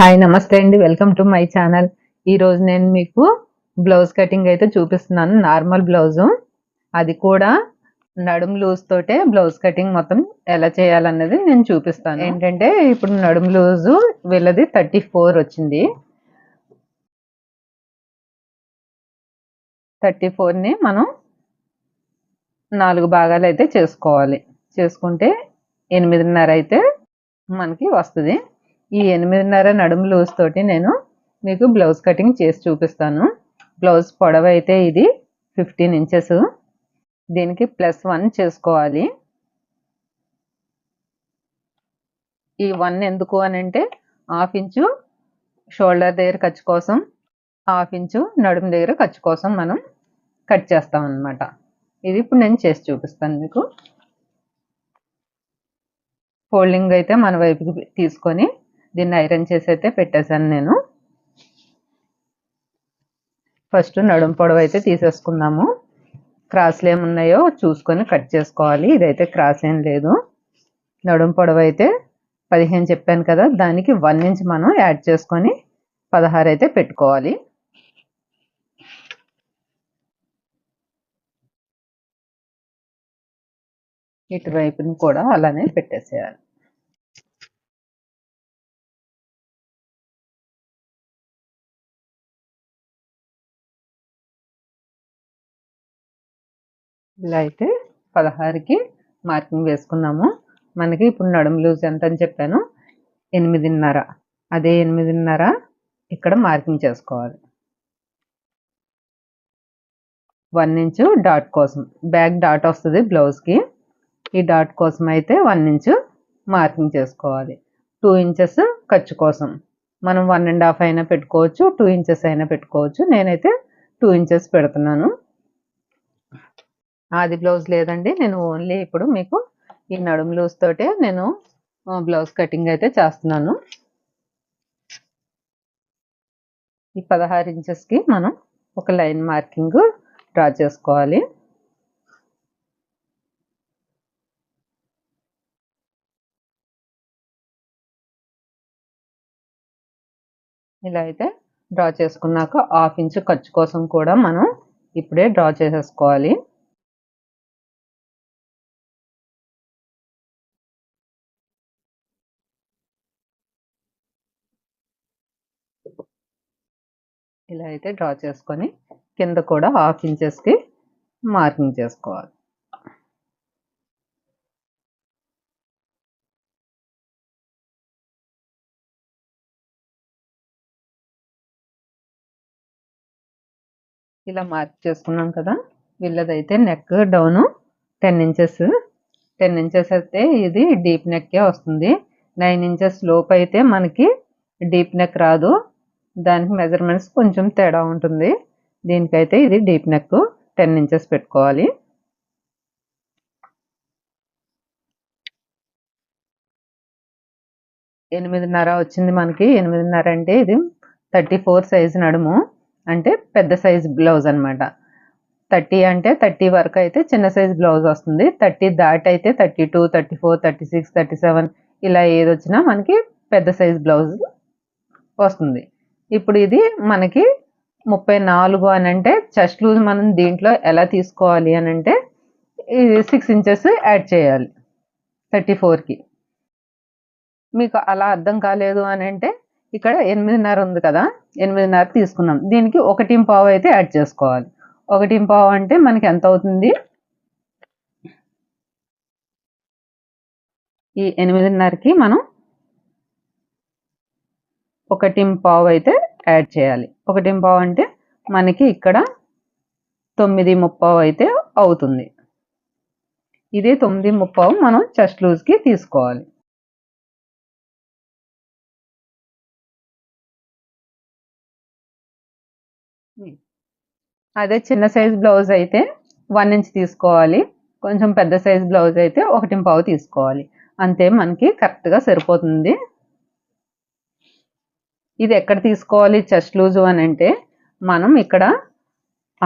Hi నమస్తే అండి. Welcome to my channel. ఈరోజు నేను మీకు బ్లౌజ్ కటింగ్ అయితే చూపిస్తున్నాను. నార్మల్ బ్లౌజు, అది కూడా నడుము లూజ్ తోటే బ్లౌజ్ కటింగ్ మొత్తం ఎలా చేయాలన్నది నేను చూపిస్తాను. ఏంటంటే ఇప్పుడు నడుము లూజు వీళ్ళది 34 వచ్చింది. 34ని మనం 4 భాగాలు అయితే చేసుకోవాలి. చేసుకుంటే 8.5 అయితే మనకి వస్తుంది. ఈ 8.5 నడుము లూజ్ తోటి నేను మీకు బ్లౌజ్ కటింగ్ చేసి చూపిస్తాను. బ్లౌజ్ పొడవు అయితే ఇది 15 ఇంచెస్. దీనికి +1 చేసుకోవాలి. ఈ 1 ఎందుకు అని అంటే 1/2 ఇంచు షోల్డర్ దగ్గర ఖర్చు కోసం, 1/2 ఇంచు నడుము దగ్గర ఖర్చు కోసం మనం కట్ చేస్తాం అన్నమాట. ఇది ఇప్పుడు నేను చేసి చూపిస్తాను మీకు. ఫోల్డింగ్ అయితే మన వైపుకి తీసుకొని దీన్ని ఐరన్ చేసి అయితే పెట్టేశాను నేను. ఫస్ట్ నడుము పొడవు అయితే తీసేసుకుందాము. క్రాస్లు ఏమున్నాయో చూసుకొని కట్ చేసుకోవాలి. ఇదైతే క్రాస్ ఏం లేదు. నడుము పొడవు అయితే 15 చెప్పాను కదా, దానికి 1 ఇంచ్ మనం యాడ్ చేసుకొని 16 అయితే పెట్టుకోవాలి. ఇటువైపుని కూడా అలానే పెట్టేసేయాలి. ఇలా అయితే 16కి మార్కింగ్ వేసుకున్నాము. మనకి ఇప్పుడు నడుము లూజ్ ఎంత అని చెప్పాను, 8.5. అదే 8.5 ఇక్కడ మార్కింగ్ చేసుకోవాలి. 1 ఇంచు డాట్ కోసం, బ్యాక్ డాట్ వస్తుంది బ్లౌజ్కి. ఈ డాట్ కోసం అయితే 1 ఇంచు మార్కింగ్ చేసుకోవాలి. 2 ఇంచెస్ ఖర్చు కోసం మనం 1.5 అయినా పెట్టుకోవచ్చు, 2 ఇంచెస్ అయినా పెట్టుకోవచ్చు. నేనైతే 2 ఇంచెస్ పెడుతున్నాను. ఆది బ్లౌజ్ లేదండి, నేను ఓన్లీ ఇప్పుడు మీకు ఈ నడుము లూజ్ తోటే నేను బ్లౌజ్ కటింగ్ అయితే చేస్తున్నాను. ఈ 16 ఇంచెస్కి మనం ఒక లైన్ మార్కింగ్ డ్రా చేసుకోవాలి. ఇలా అయితే డ్రా చేసుకున్నాక 1/2 ఇంచు ఖర్చు కోసం కూడా మనం ఇప్పుడే డ్రా చేసేసుకోవాలి. ఇలా అయితే డ్రా చేసుకొని కింద కూడా 1/2 ఇంచెస్కి మార్కింగ్ చేసుకోవాలి. ఇలా మార్క్ చేసుకున్నాం కదా. వీళ్ళదైతే నెక్ డౌను 10 ఇంచెస్. 10 ఇంచెస్ అయితే ఇది డీప్ నెక్కే వస్తుంది. 9 ఇంచెస్ లోపు అయితే మనకి డీప్ నెక్ రాదు. దానికి మెజర్మెంట్స్ కొంచెం తేడా ఉంటుంది. దీనికైతే ఇది డీప్ నెక్ 10 ఇంచెస్ పెట్టుకోవాలి. ఎనిమిదిన్నర వచ్చింది మనకి. 8.5 అంటే ఇది 34 సైజు నడుము, అంటే పెద్ద సైజు బ్లౌజ్ అనమాట. 30 అంటే 30 వరకు అయితే చిన్న సైజు బ్లౌజ్ వస్తుంది. 30 దాటి అయితే 32, 34, 36, 37 ఇలా ఏది వచ్చినా మనకి పెద్ద సైజు బ్లౌజ్ వస్తుంది. ఇప్పుడు ఇది మనకి 34 అని అంటే చెస్ట్ లూజ్ మనం దీంట్లో ఎలా తీసుకోవాలి అని అంటే 6 ఇంచెస్ యాడ్ చేయాలి 34కి. మీకు అలా అర్థం కాలేదు అని అంటే ఇక్కడ 8.5 ఉంది కదా, 8.5 తీసుకున్నాం. దీనికి 1.5 అయితే యాడ్ చేసుకోవాలి. 1.5 అంటే మనకి ఎంత అవుతుంది? ఈ 8.5కి మనం 1.5 అయితే యాడ్ చేయాలి. 1.5 అంటే మనకి ఇక్కడ 9.5 అయితే అవుతుంది. ఇదే 9.5 మనం చెస్ట్ లూజ్కి తీసుకోవాలి. అదే చిన్న సైజ్ బ్లౌజ్ అయితే 1 ఇంచ్ తీసుకోవాలి. కొంచెం పెద్ద సైజ్ బ్లౌజ్ అయితే 1.5 తీసుకోవాలి. అంతే, మనకి కరెక్ట్గా సరిపోతుంది. ఇది ఎక్కడ తీసుకోవాలి చెస్ట్ లూజు అని అంటే మనం ఇక్కడ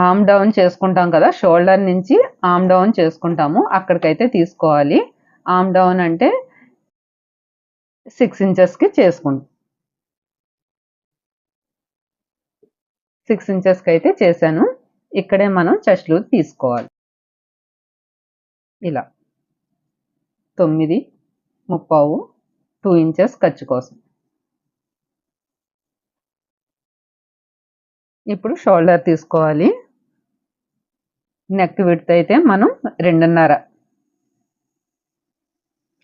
ఆర్మ్ డౌన్ చేసుకుంటాం కదా, షోల్డర్ నుంచి ఆర్మ్ డౌన్ చేసుకుంటాము, అక్కడికైతే తీసుకోవాలి. ఆర్మ్ డౌన్ అంటే 6 ఇంచెస్కి చేసుకుంటాం. 6 ఇంచెస్కి అయితే చేశాను. ఇక్కడే మనం చెస్ట్ లూజ్ తీసుకోవాలి. ఇలా 9:35 2 ఇంచెస్ ఖర్చు కోసం. ఇప్పుడు షోల్డర్ తీసుకోవాలి. నెక్ విడ్త్ అయితే మనం 2.5.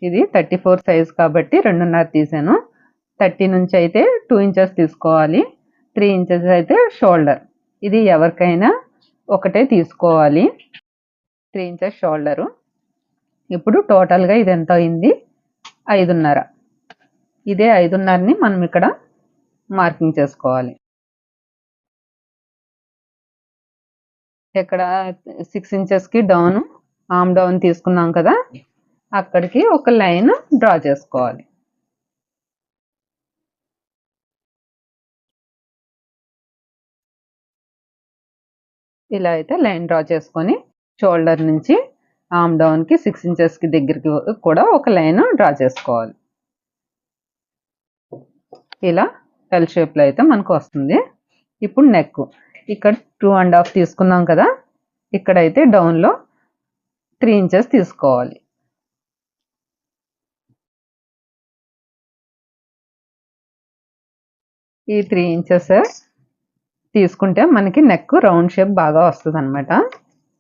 ఇది 34 సైజ్ కాబట్టి 2.5 తీసాను. 30 నుంచి అయితే 2 ఇంచెస్ తీసుకోవాలి. 3 ఇంచెస్ అయితే షోల్డర్. ఇది ఎవరికైనా ఒకటే తీసుకోవాలి. 3 ఇంచెస్ షోల్డరు. ఇప్పుడు టోటల్గా ఇది ఎంత అయింది? 5.5. ఇదే 5.5ని మనం ఇక్కడ మార్కింగ్ చేసుకోవాలి. ఇక్కడ 6 ఇంచెస్కి డౌన్, ఆర్మ్ డౌన్ తీసుకున్నాం కదా, అక్కడికి ఒక లైన్ డ్రా చేసుకోవాలి. ఇలా అయితే లైన్ డ్రా చేసుకొని షోల్డర్ నుంచి ఆర్మ్ డౌన్కి 6 ఇంచెస్కి దగ్గరికి కూడా ఒక లైన్ డ్రా చేసుకోవాలి. ఇలా ఎల్ షేప్లో అయితే మనకు వస్తుంది. ఇప్పుడు నెక్ ఇక్కడ 2.5 తీసుకున్నాం కదా, ఇక్కడైతే డౌన్లో 3 ఇంచెస్ తీసుకోవాలి. ఈ 3 ఇంచెస్ తీసుకుంటే మనకి నెక్ రౌండ్ షేప్ బాగా వస్తుంది అనమాట.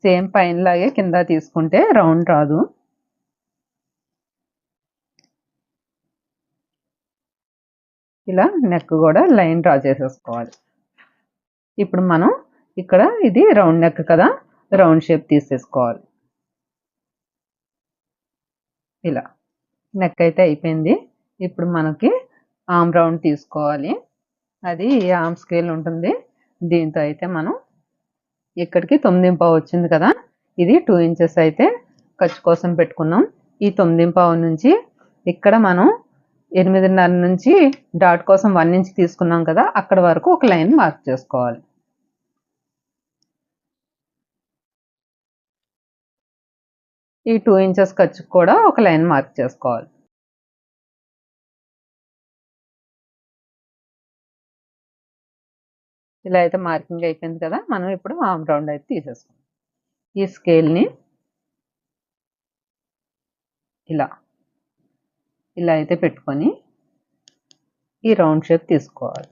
సేమ్ పైన లాగే కింద తీసుకుంటే రౌండ్ రాదు. ఇలా నెక్ కూడా లైన్ డ్రా చేసేసుకోవాలి. ఇప్పుడు మనం ఇక్కడ ఇది రౌండ్ నెక్ కదా, రౌండ్ షేప్ తీసేసుకోవాలి. ఇలా నెక్ అయితే అయిపోయింది. ఇప్పుడు మనకి ఆర్మ్ రౌండ్ తీసుకోవాలి. అది ఆర్మ్ స్కేల్ ఉంటుంది. దీంతో అయితే మనం ఇక్కడికి 9.5 వచ్చింది కదా, ఇది 2 ఇంచెస్ అయితే ఖర్చు కోసం పెట్టుకున్నాం. ఈ 9.5 నుంచి ఇక్కడ మనం 8.5 నుంచి డాట్ కోసం 1 ఇంచ్ తీసుకున్నాం కదా, అక్కడ వరకు ఒక లైన్ మార్క్ చేసుకోవాలి. ఈ 2 ఇంచెస్ ఖర్చుకు కూడా ఒక లైన్ మార్క్ చేసుకోవాలి. ఇలా అయితే మార్కింగ్ అయిపోయింది కదా, మనం ఇప్పుడు ఆర్మ్ రౌండ్ అయితే తీసేసుకుందాం. ఈ స్కేల్ని ఇలా ఇలా అయితే పెట్టుకొని ఈ రౌండ్ షేప్ తీసుకోవాలి.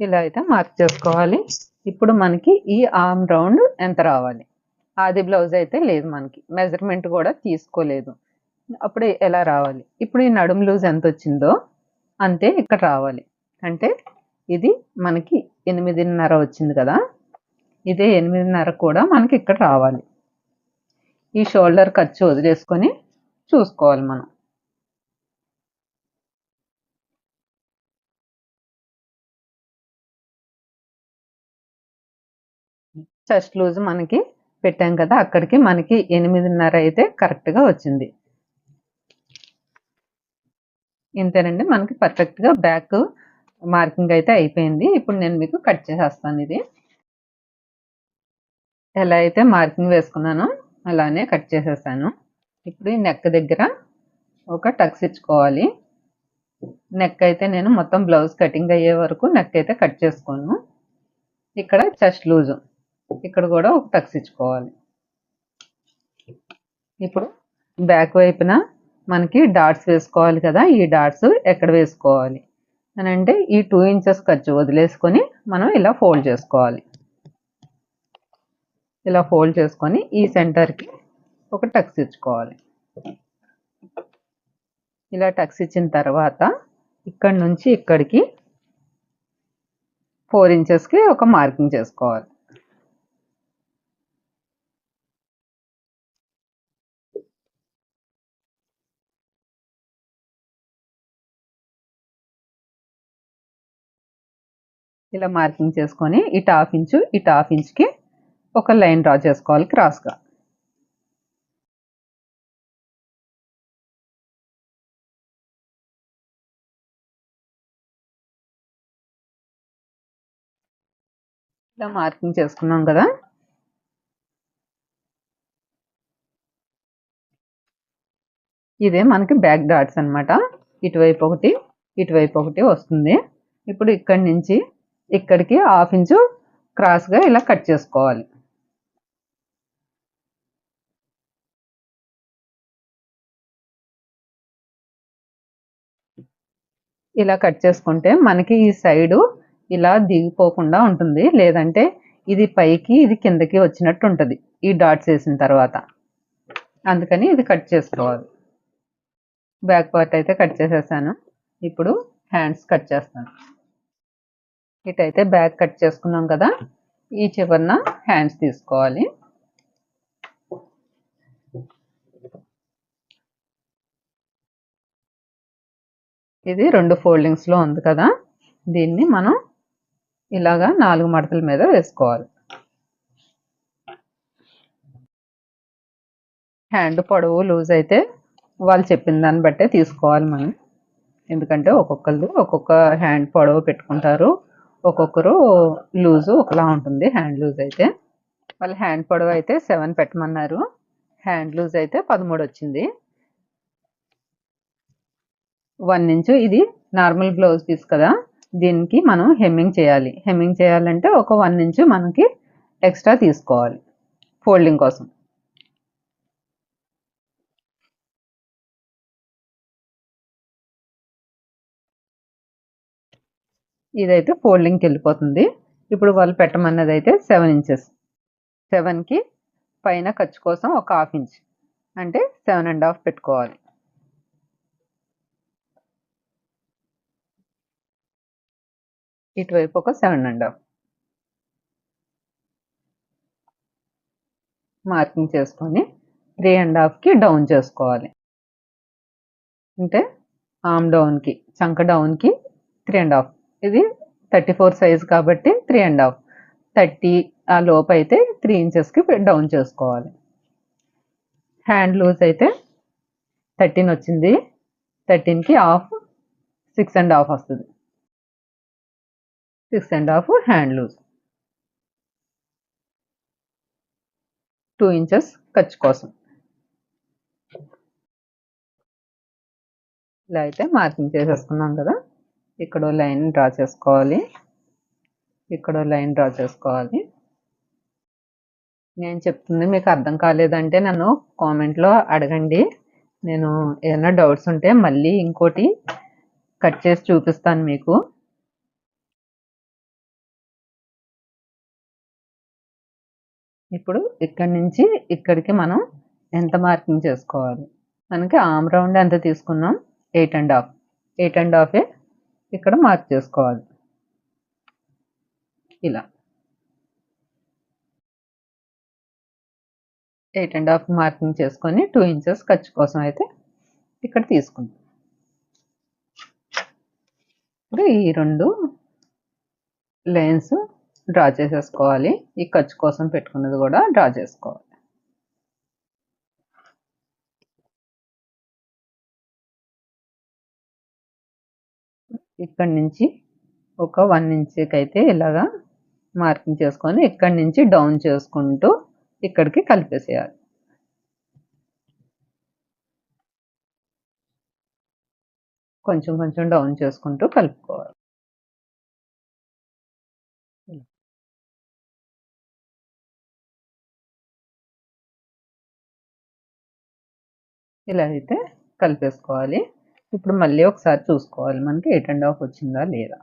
ఇలా అయితే మార్క్ చేసుకోవాలి. ఇప్పుడు మనకి ఈ ఆర్మ్ రౌండ్ ఎంత రావాలి? ఆది బ్లౌజ్ అయితే లేదు, మనకి మెజర్మెంట్ కూడా తీసుకోలేదు. అప్పుడు ఎలా రావాలి? ఇప్పుడు ఈ నడుము లూజ్ ఎంత వచ్చిందో అంతే ఇక్కడ రావాలి. అంటే ఇది మనకి 8.5 వచ్చింది కదా, ఇదే 8.5 కూడా మనకి ఇక్కడ రావాలి. ఈ షోల్డర్ ఖర్చు వదిలేసుకొని చూసుకోవాలి మనం. చెస్ట్ లూజ్ మనకి పెట్టాం కదా, అక్కడికి మనకి 8.5 అయితే కరెక్ట్గా వచ్చింది. ఇంతేనండి, మనకి పర్ఫెక్ట్గా బ్యాక్ మార్కింగ్ అయితే అయిపోయింది. ఇప్పుడు నేను మీకు కట్ చేసేస్తాను. ఇది ఎలా అయితే మార్కింగ్ వేసుకున్నానో అలానే కట్ చేసేసాను. ఇప్పుడు ఈ నెక్ దగ్గర ఒక టక్స్ ఇచ్చుకోవాలి. నెక్ అయితే నేను మొత్తం బ్లౌజ్ కటింగ్ అయ్యే వరకు నెక్ అయితే కట్ చేసుకోను. ఇక్కడ చెస్ట్ లూజు ఇక్కడ కూడా ఒక టక్స్ ఇచ్చుకోవాలి. ఇప్పుడు బ్యాక్ వైపున మనకి డాట్స్ వేసుకోవాలి కదా, ఈ డాట్స్ ఎక్కడ వేసుకోవాలి అని అంటే ఈ 2 ఇంచెస్ ఖర్చు వదిలేసుకొని మనం ఇలా ఫోల్డ్ చేసుకోవాలి. ఇలా ఫోల్డ్ చేసుకొని ఈ సెంటర్కి ఒక టక్స్ ఇచ్చుకోవాలి. ఇలా టక్స్ ఇచ్చిన తర్వాత ఇక్కడ నుంచి ఇక్కడికి 4 ఇంచెస్కి ఒక మార్కింగ్ చేసుకోవాలి. ఇలా మార్కింగ్ చేసుకొని ఇటు హాఫ్ ఇంచుకి ఒక లైన్ డ్రా చేసుకోవాలి క్రాస్గా. ఇలా మార్కింగ్ చేసుకున్నాం కదా, ఇదే మనకి బ్యాక్ డాట్స్ అన్నమాట. ఇటువైపు ఒకటి ఇటువైపు ఒకటి వస్తుంది. ఇప్పుడు ఇక్కడి నుంచి ఇక్కడికి 1/2 ఇంచు క్రాస్గా ఇలా కట్ చేసుకోవాలి. ఇలా కట్ చేసుకుంటే మనకి ఈ సైడు ఇలా దిగిపోకుండా ఉంటుంది. లేదంటే ఇది పైకి ఇది కిందకి వచ్చినట్టు ఉంటుంది ఈ డాట్స్ వేసిన తర్వాత. అందుకని ఇది కట్ చేసుకోవాలి. బ్యాక్ పార్ట్ అయితే కట్ చేసేసాను. ఇప్పుడు హ్యాండ్స్ కట్ చేస్తాను. ఇటైతే బ్యాక్ కట్ చేసుకున్నాం కదా, ఈ చివరన హ్యాండ్స్ తీసుకోవాలి. ఇది 2 ఫోల్డింగ్స్లో ఉంది కదా, దీన్ని మనం ఇలాగా 4 మడతల మీద వేసుకోవాలి. హ్యాండ్ పొడవు లూజ్ అయితే వాళ్ళు చెప్పిన దాన్ని బట్టే తీసుకోవాలి మనం. ఎందుకంటే ఒక్కొక్కరు ఒక్కొక్క హ్యాండ్ పొడవు పెట్టుకుంటారు. ఒక్కొక్కరు లూజు ఒకలా ఉంటుంది. హ్యాండ్ లూజ్ అయితే వాళ్ళు హ్యాండ్ పొడవు అయితే 7 పెట్టమన్నారు. హ్యాండ్ లూజ్ అయితే 13 వచ్చింది. 1 ఇంచు ఇది నార్మల్ బ్లౌజ్ పీస్ కదా, దీనికి మనం హెమ్మింగ్ చేయాలి. హెమ్మింగ్ చేయాలంటే ఒక 1 ఇంచు మనకి ఎక్స్ట్రా తీసుకోవాలి ఫోల్డింగ్ కోసం. ఇదైతే ఫోల్డింగ్కి వెళ్ళిపోతుంది. ఇప్పుడు వాళ్ళు పెట్టమన్నది అయితే 7 ఇంచెస్. 7కి పైన ఖర్చు కోసం ఒక 1/2 ఇంచ్ అంటే 7.5 పెట్టుకోవాలి. ఇటువైపు ఒక 7.5 మార్కింగ్ చేసుకొని 3.5కి డౌన్ చేసుకోవాలి. అంటే ఆర్మ్ డౌన్కి, చంక డౌన్కి 3.5. ఇది 34 సైజ్ కాబట్టి 3.5. 30 ఆ లోపు అయితే 3 ఇంచెస్కి డౌన్ చేసుకోవాలి. హ్యాండ్ లూజ్ అయితే 13 వచ్చింది. 13కి హాఫ్ 6.5 వస్తుంది. 6.5 హ్యాండ్ లూజ్. 2 ఇంచెస్ ఖర్చు కోసం. ఇలా అయితే మార్కింగ్ చేసేసుకున్నాం కదా, ఇక్కడ లైన్ డ్రా చేసుకోవాలి. ఇక్కడ లైన్ డ్రా చేసుకోవాలి. నేను చెప్తుంది మీకు అర్థం కాలేదంటే నన్ను కామెంట్లో అడగండి. నేను ఏమైనా డౌట్స్ ఉంటే మళ్ళీ ఇంకోటి కట్ చేసి చూపిస్తాను మీకు. ఇప్పుడు ఇక్కడి నుంచి ఇక్కడికి మనం ఎంత మార్కింగ్ చేసుకోవాలి. మనకి ఆర్మ్ రౌండ్ ఎంత తీసుకున్నాం, 8.5. 8.5 ఇక్కడ మార్క్ చేసుకోవాలి. ఇలా 8.5 మార్కింగ్ చేసుకొని 2 ఇంచెస్ ఖర్చు కోసం అయితే ఇక్కడ తీసుకుంటాం. ఇప్పుడు ఈ 2 లైన్స్ డ్రా చేసేసుకోవాలి. ఈ ఖర్చు కోసం పెట్టుకున్నది కూడా డ్రా చేసుకోవాలి. ఇక్కడి నుంచి ఒక 1 ఇంచ్కి అయితే ఇలాగా మార్కింగ్ చేసుకొని ఇక్కడి నుంచి డౌన్ చేసుకుంటూ ఇక్కడికి కలిపేసేయాలి. కొంచెం కొంచెం డౌన్ చేసుకుంటూ కలుపుకోవాలి. ఇలా అయితే కలిపేసుకోవాలి. ఇప్పుడు మళ్ళీ ఒకసారి చూసుకోవాలి మనకి 8.5 వచ్చిందా లేదా.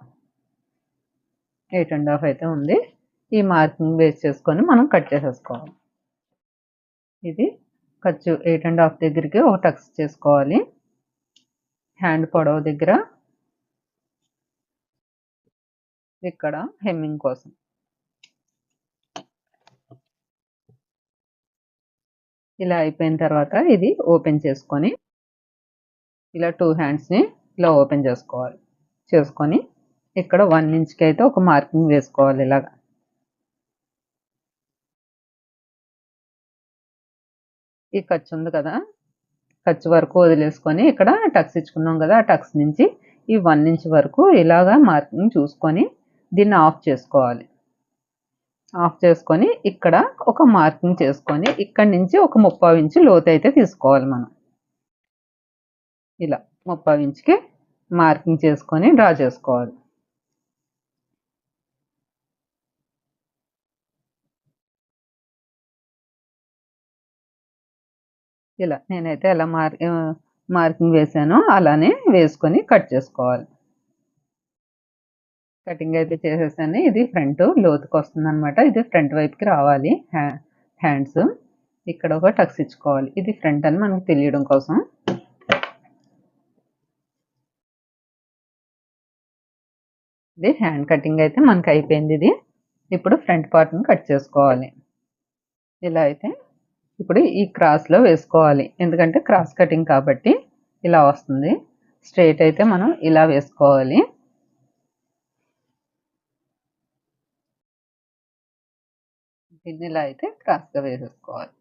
8.5 అయితే ఉంది. ఈ మార్కింగ్ బేస్ చేసుకొని మనం కట్ చేసేసుకోవాలి. ఇది ఖర్చు 8.5 దగ్గరికి ఒక టక్స్ చేసుకోవాలి. హ్యాండ్ పొడవు దగ్గర ఇక్కడ హెమ్మింగ్ కోసం. ఇలా అయిపోయిన తర్వాత ఇది ఓపెన్ చేసుకొని ఇలా 2 హ్యాండ్స్ని ఇలా ఓపెన్ చేసుకోవాలి. చేసుకొని ఇక్కడ 1 ఇంచ్కి అయితే ఒక మార్కింగ్ వేసుకోవాలి. ఇలాగా ఈ ఖర్చు ఉంది కదా, ఖర్చు వరకు వదిలేసుకొని ఇక్కడ టక్స్ ఇచ్చుకున్నాం కదా, ఆ టక్స్ నుంచి ఈ 1 ఇంచ్ వరకు ఇలాగా మార్కింగ్ చూసుకొని దీన్ని ఆఫ్ చేసుకోవాలి. ఆఫ్ చేసుకొని ఇక్కడ ఒక మార్కింగ్ చేసుకొని ఇక్కడి నుంచి ఒక 30 ఇంచు లోతు అయితే తీసుకోవాలి మనం. ఇలా 30 ఇంచుకి మార్కింగ్ చేసుకొని డ్రా చేసుకోవాలి. ఇలా నేనైతే ఎలా మార్కింగ్ వేసానో అలానే వేసుకొని కట్ చేసుకోవాలి. కటింగ్ అయితే చేసేసాను. ఇది ఫ్రంట్ లోతుకి వస్తుందన్నమాట. ఇది ఫ్రంట్ వైపుకి రావాలి హ్యాండ్స్. ఇక్కడ ఒక టక్స్ ఇచ్చుకోవాలి. ఇది ఫ్రంట్ అని మనకు తెలియడం కోసం. ఇది హ్యాండ్ కటింగ్ అయితే మనకు అయిపోయింది ఇది. ఇప్పుడు ఫ్రంట్ పార్ట్‌ని కట్ చేసుకోవాలి. ఇలా అయితే ఇప్పుడు ఈ క్రాస్‌లో వేసుకోవాలి. ఎందుకంటే క్రాస్ కటింగ్ కాబట్టి ఇలా వస్తుంది. స్ట్రెయిట్ అయితే మనం ఇలా వేసుకోవాలి. దీన్ని ఇలా అయితే క్రాస్‌గా వేసేసుకోవాలి.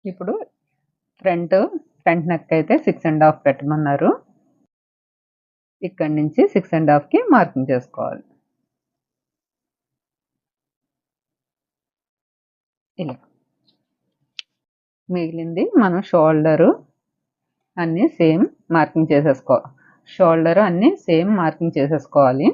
ఇప్పుడు ఫ్రంట్ నెక్ అయితే 6½ పెట్టమన్నారు. ఇక్కడి నుంచి 6½కి మార్కింగ్ చేసుకోవాలి. ఇలా మిగిలింది మనం షోల్డరు అన్నీ సేమ్ మార్కింగ్ చేసేసుకోవాలి. షోల్డర్ అన్నీ సేమ్ మార్కింగ్ చేసేసుకోవాలి.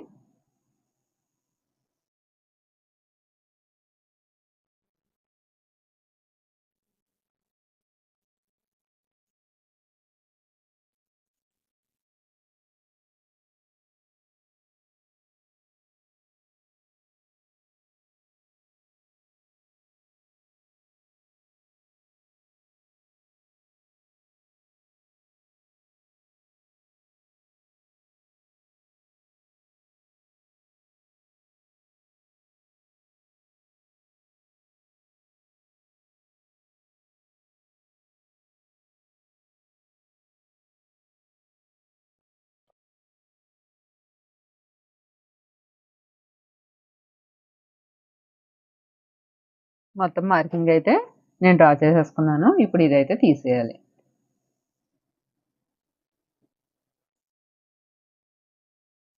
మొత్తం మార్కింగ్ అయితే నేను డ్రా చేసేసుకున్నాను. ఇప్పుడు ఇదైతే తీసేయాలి.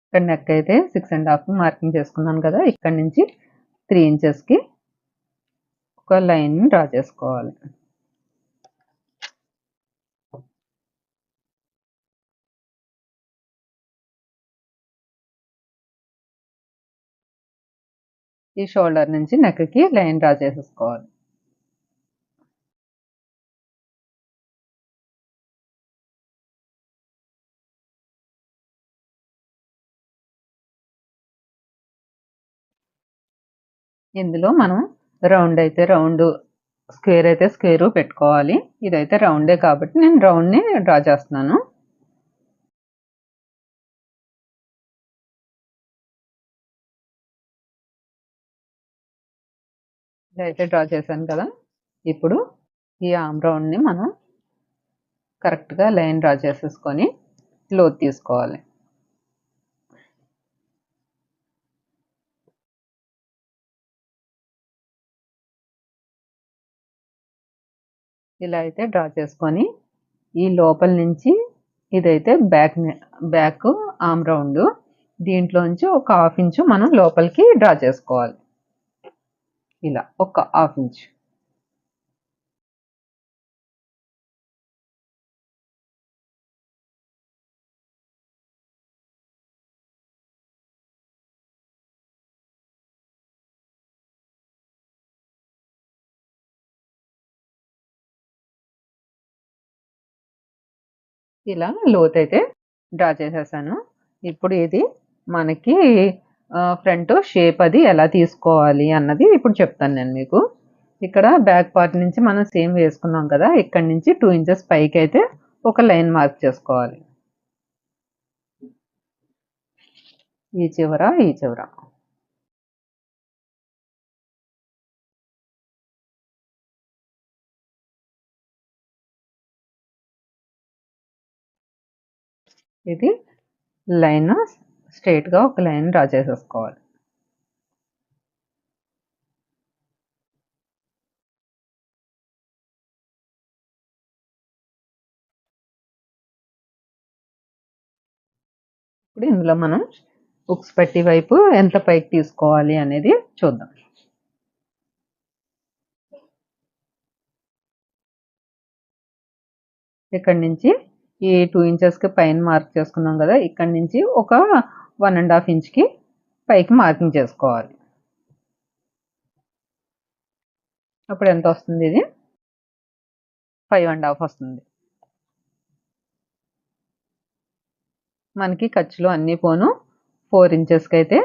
ఇక్కడ నెక్ అయితే 6½ మార్కింగ్ చేసుకున్నాను కదా! ఇక్కడ నుంచి 3 ఇంచెస్‌కి ఒక లైన్ డ్రా చేసుకోవాలి. ఈ షోల్డర్ నుంచి నెక్‌కి లైన్ డ్రా చేసేసుకోవాలి. ఇందులో మనం రౌండ్ అయితే రౌండు, స్క్వేర్ అయితే స్క్వేరు పెట్టుకోవాలి. ఇదైతే రౌండే కాబట్టి నేను రౌండ్‌ని డ్రా చేస్తున్నాను. ఇదైతే డ్రా చేశాను కదా! ఇప్పుడు ఈ ఆర్మ్ రౌండ్‌ని మనం కరెక్ట్‌గా లైన్ డ్రా చేసేసుకొని లోతు తీసుకోవాలి. ఇలా అయితే డ్రా చేసుకొని ఈ లోపల నుంచి ఇదైతే బ్యాక్ ఆర్మ్ రౌండ్. దీంట్లోంచి ఒక 1/2 ఇంచు మనం లోపలికి డ్రా చేసుకోవాలి. ఇలా ఒక 1/2 ఇంచ్. ఇలా లోతైతే డ్రా చేసేసాను. ఇప్పుడు ఇది మనకి ఫ్రంట్ షేప్ అది ఎలా తీసుకోవాలి అన్నది ఇప్పుడు చెప్తాను నేను మీకు. ఇక్కడ బ్యాక్ పార్ట్ నుంచి మనం సేమ్ వేసుకున్నాం కదా! ఇక్కడి నుంచి 2 ఇంచెస్ పైకైతే ఒక లైన్ మార్క్ చేసుకోవాలి. ఈ చివర, ఈ చివర. ఇది లైన్ స్ట్రెయిట్‌గా ఒక లైన్ డ్రా చేసేసుకోవాలి. ఇప్పుడు ఇందులో మనం ఉక్స్ పట్టి వైపు ఎంత పైకి తీసుకోవాలి అనేది చూద్దాం. ఇక్కడ నుంచి ఈ 2 ఇంచెస్కి పైన మార్క్ చేసుకున్నాం కదా, ఇక్కడ నుంచి ఒక 1.5 ఇంచ్కి పైకి మార్కింగ్ చేసుకోవాలి. అప్పుడు ఎంత వస్తుంది? ఇది 5.5 వస్తుంది. మనకి ఖర్చులు అన్నీ పోను 4 ఇంచెస్కి అయితే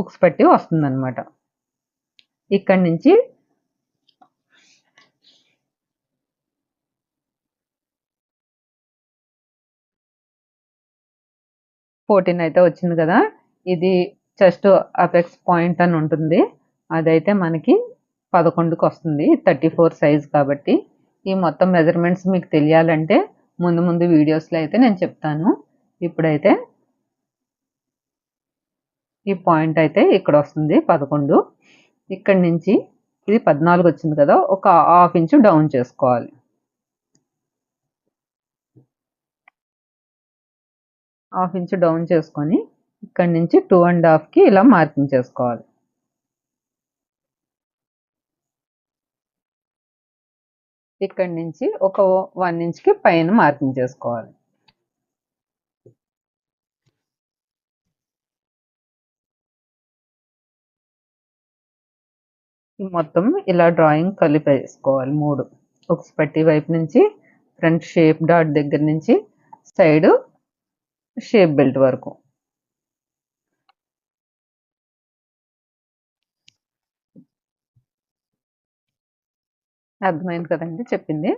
ఉక్స్ పట్టి వస్తుంది అనమాట. ఇక్కడ నుంచి ఫోర్టీన్ అయితే వచ్చింది కదా, ఇది చెస్ట్ అపెక్స్ పాయింట్ అని ఉంటుంది, అదైతే మనకి 11కి వస్తుంది. 34 సైజ్ కాబట్టి ఈ మొత్తం మెజర్మెంట్స్ మీకు తెలియాలంటే ముందు ముందు వీడియోస్లో అయితే నేను చెప్తాను. ఇప్పుడైతే ఈ పాయింట్ అయితే ఇక్కడ వస్తుంది 11. ఇక్కడ నుంచి ఇది 14 వచ్చింది కదా, ఒక హాఫ్ ఇంచు డౌన్ చేసుకోవాలి. హాఫ్ ఇంచు డౌన్ చేసుకొని ఇక్కడ నుంచి 2.5కి ఇలా మార్కింగ్ చేసుకోవాలి. ఇక్కడ నుంచి ఒక 1 ఇంచ్కి పైన మార్కింగ్ చేసుకోవాలి. మొత్తం ఇలా డ్రాయింగ్ కలిపేసుకోవాలి 3. ఉక్స్ పట్టి వైపు నుంచి ఫ్రంట్ షేప్ డాట్ దగ్గర నుంచి సైడ్ షేప్ బెల్ట్ వరకు. అర్థమైంది కదండి చెప్పింది?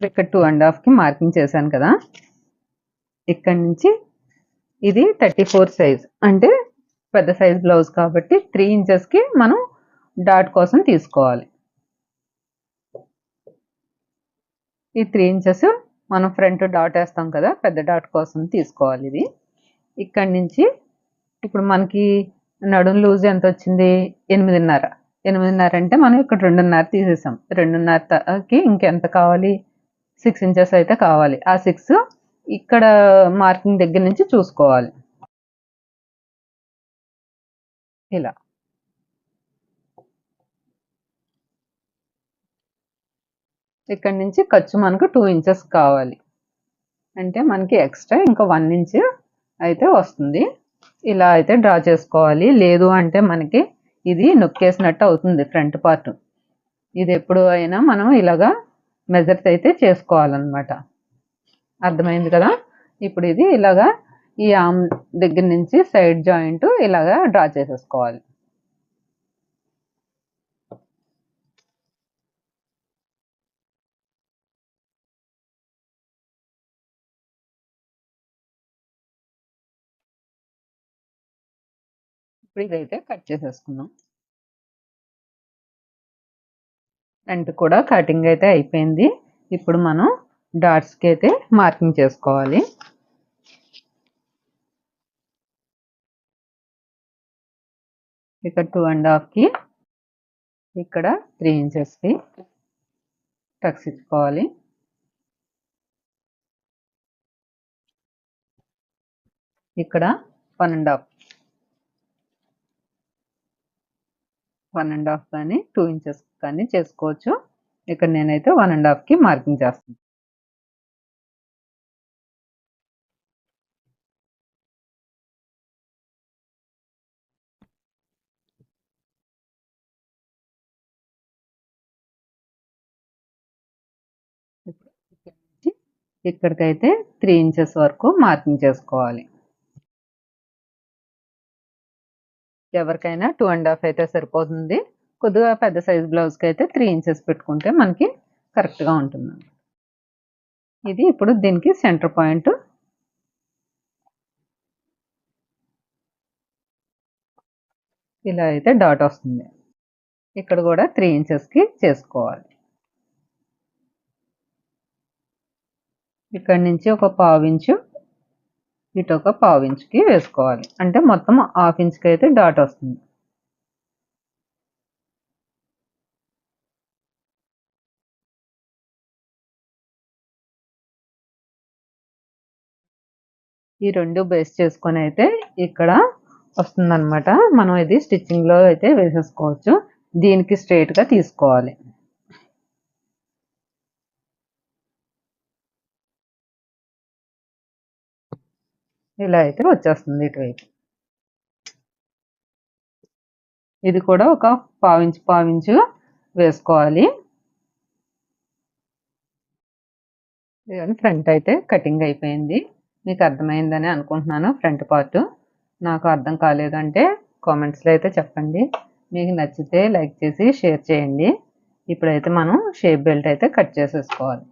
ఇక్కడ 2.5కి మార్కింగ్ చేశాను కదా, ఇక్కడ నుంచి ఇది 34 సైజ్ అంటే పెద్ద సైజ్ బ్లౌజ్ కాబట్టి 3 ఇంచెస్కి మనం డాట్ కోసం తీసుకోవాలి. ఈ 3 ఇంచెస్ మనం ఫ్రంట్ డాట్ వేస్తాం కదా, పెద్ద డాట్ కోసం తీసుకోవాలి ఇది. ఇక్కడ నుంచి ఇప్పుడు మనకి నడుం లూజ్ ఎంత వచ్చింది? 8.5. 8.5 అంటే మనం ఇక్కడ 2.5 తీసేసాం. 2.5కి ఇంకెంత కావాలి? 6 ఇంచెస్ అయితే కావాలి. ఆ 6 ఇక్కడ మార్కింగ్ దగ్గర నుంచి చూసుకోవాలి. ఇలా ఇక్కడ నుంచి ఖర్చు మనకు 2 ఇంచెస్ కావాలి, అంటే మనకి ఎక్స్ట్రా ఇంకా 1 ఇంచ్ అయితే వస్తుంది. ఇలా అయితే డ్రా చేసుకోవాలి. లేదు అంటే మనకి ఇది నొక్కేసినట్టు అవుతుంది ఫ్రంట్ పార్ట్. ఇది ఎప్పుడు అయినా మనం ఇలాగా మెజర్స్ అయితే చేసుకోవాలన్నమాట. అర్థమైంది కదా? ఇప్పుడు ఇది ఇలాగా ఈ ఆర్మ్ దగ్గర నుంచి సైడ్ జాయింట్ ఇలాగా డ్రా చేసేసుకోవాలి. ఇప్పుడు ఇదైతే కట్ చేసేసుకున్నాం. ఫ్రంట్ కూడా కటింగ్ అయితే అయిపోయింది. ఇప్పుడు మనం డాట్స్కి అయితే మార్కింగ్ చేసుకోవాలి. ఇక్కడ 2.5కి ఇక్కడ 3 ఇంచెస్కి టక్స్ ఇచ్చుకోవాలి. ఇక్కడ 1.5 కానీ 2 ఇంచెస్ కానీ చేసుకోవచ్చు. ఇక్కడ నేనైతే 1.5కి మార్కింగ్ చేస్తాను. ఇక్కడికైతే 3 ఇంచెస్ వరకు మార్కింగ్ చేసుకోవాలి. ఎవరికైనా 2.5 అయితే సరిపోతుంది. కొద్దిగా పెద్ద సైజ్ బ్లౌజ్కి అయితే 3 ఇంచెస్ పెట్టుకుంటే మనకి కరెక్ట్గా ఉంటుంది. ఇది ఇప్పుడు దీనికి సెంటర్ పాయింట్. ఇలా అయితే డాట్ వస్తుంది. ఇక్కడ కూడా 3 ఇంచెస్కి చేసుకోవాలి. ఇక్కడ నుంచి ఒక 1/4 ఇంచు, ఇటు ఒక 1/4 ఇంచుకి వేసుకోవాలి. అంటే మొత్తం 1/2 ఇంచుకి అయితే డాట్ వస్తుంది. ఈ రెండు బేస్ చేసుకొని అయితే ఇక్కడ వస్తుందన్నమాట. మనం ఇది స్టిచ్చింగ్లో అయితే వేసేసుకోవచ్చు. దీనికి స్ట్రైట్గా తీసుకోవాలి. ఇలా అయితే వచ్చేస్తుంది ఇటువైపు. ఇది కూడా ఒక పావించు వేసుకోవాలి. ఫ్రంట్ అయితే కటింగ్ అయిపోయింది. మీకు అర్థమైందని అనుకుంటున్నాను. ఫ్రంట్ పార్ట్ నాకు అర్థం కాలేదంటే కామెంట్స్లో అయితే చెప్పండి. మీకు నచ్చితే లైక్ చేసి షేర్ చేయండి. ఇప్పుడైతే మనం షేప్ బెల్ట్ అయితే కట్ చేసేసుకోవాలి.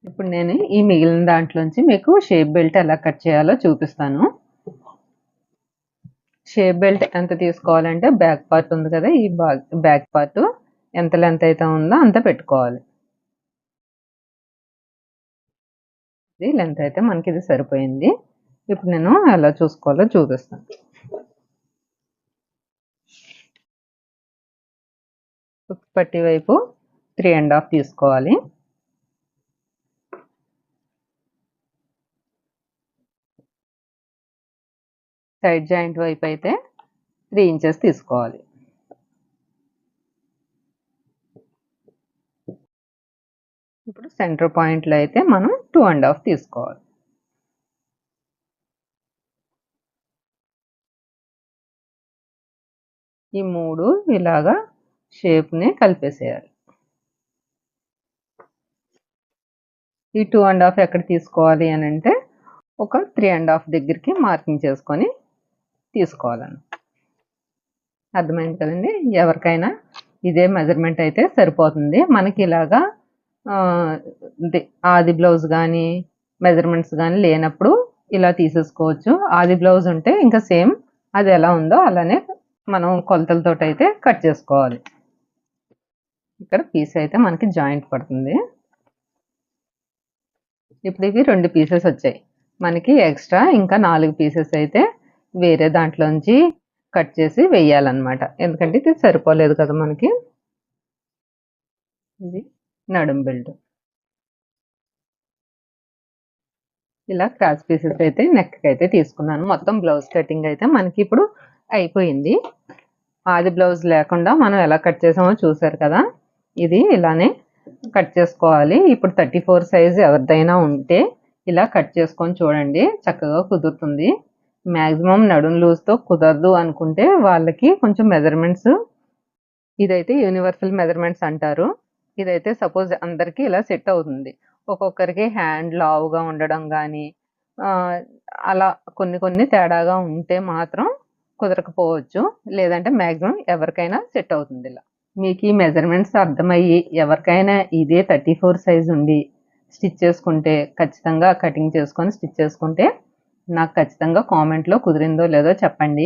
ఇప్పుడు నేను ఈ మిగిలిన దాంట్లోంచి మీకు షేప్ బెల్ట్ ఎలా కట్ చేయాలో చూపిస్తాను. షేప్ బెల్ట్ ఎంత తీసుకోవాలంటే బ్యాక్ పార్ట్ ఉంది కదా, ఈ బ్యాక్ పార్ట్ ఎంత లెంత్ అయితే ఉందో అంత పెట్టుకోవాలి. ఇది లెంత్ అయితే మనకి ఇది సరిపోయింది. ఇప్పుడు నేను ఎలా చూసుకోవాలో చూపిస్తాను. పట్టి వైపు 3.5 తీసుకోవాలి. సైడ్ జాయింట్ వైపు అయితే 3 ఇంచెస్ తీసుకోవాలి. ఇప్పుడు సెంటర్ పాయింట్లో అయితే మనం 2.5 తీసుకోవాలి. ఈ మూడు ఇలాగా షేప్ని కలిపేసేయాలి. ఈ 2.5 ఎక్కడ తీసుకోవాలి అని అంటే ఒక 3.5 దగ్గరికి మార్కింగ్ చేసుకొని తీసుకోవాలని. అర్థమైంది కదండి. ఎవరికైనా ఇదే మెజర్మెంట్ అయితే సరిపోతుంది. మనకి ఇలాగా ఆది బ్లౌజ్ కానీ మెజర్మెంట్స్ కానీ లేనప్పుడు ఇలా తీసేసుకోవచ్చు. ఆది బ్లౌజ్ ఉంటే ఇంకా సేమ్ అది ఎలా ఉందో అలానే మనం కొలతలతో అయితే కట్ చేసుకోవాలి. ఇక్కడ పీస్ అయితే మనకి జాయింట్ పడుతుంది. ఇప్పుడు ఇవి 2 పీసెస్ వచ్చాయి. మనకి ఎక్స్ట్రా ఇంకా 4 పీసెస్ అయితే వేరే దాంట్లోంచి కట్ చేసి వేయాలన్నమాట. ఎందుకంటే ఇది సరిపోలేదు కదా మనకి. ఇది నడుం బెల్ట్. ఇలా క్రాస్ పీసెస్ అయితే నెక్ అయితే తీసుకున్నాను. మొత్తం బ్లౌజ్ కటింగ్ అయితే మనకి ఇప్పుడు అయిపోయింది. ఆది బ్లౌజ్ లేకుండా మనం ఎలా కట్ చేసామో చూసారు కదా. ఇది ఇలానే కట్ చేసుకోవాలి. ఇప్పుడు 34 సైజు ఎవరిదైనా ఉంటే ఇలా కట్ చేసుకొని చూడండి, చక్కగా కుదురుతుంది. మ్యాక్సిమం నడుం లూజ్తో కుదరదు అనుకుంటే వాళ్ళకి కొంచెం మెజర్మెంట్స్, ఇదైతే యూనివర్సల్ మెజర్మెంట్స్ అంటారు. ఇదైతే సపోజ్ అందరికీ ఇలా సెట్ అవుతుంది. ఒక్కొక్కరికి హ్యాండ్ లావుగా ఉండడం కానీ అలా కొన్ని తేడాగా ఉంటే మాత్రం కుదరకపోవచ్చు. లేదంటే మ్యాక్సిమం ఎవరికైనా సెట్ అవుతుంది ఇలా. మీకు ఈ మెజర్మెంట్స్ అర్థమయ్యి ఎవరికైనా ఇదే 34 సైజు ఉండి స్టిచ్ చేసుకుంటే ఖచ్చితంగా కటింగ్ చేసుకొని స్టిచ్ చేసుకుంటే నాకు ఖచ్చితంగా కామెంట్లో కుదిరిందో లేదో చెప్పండి.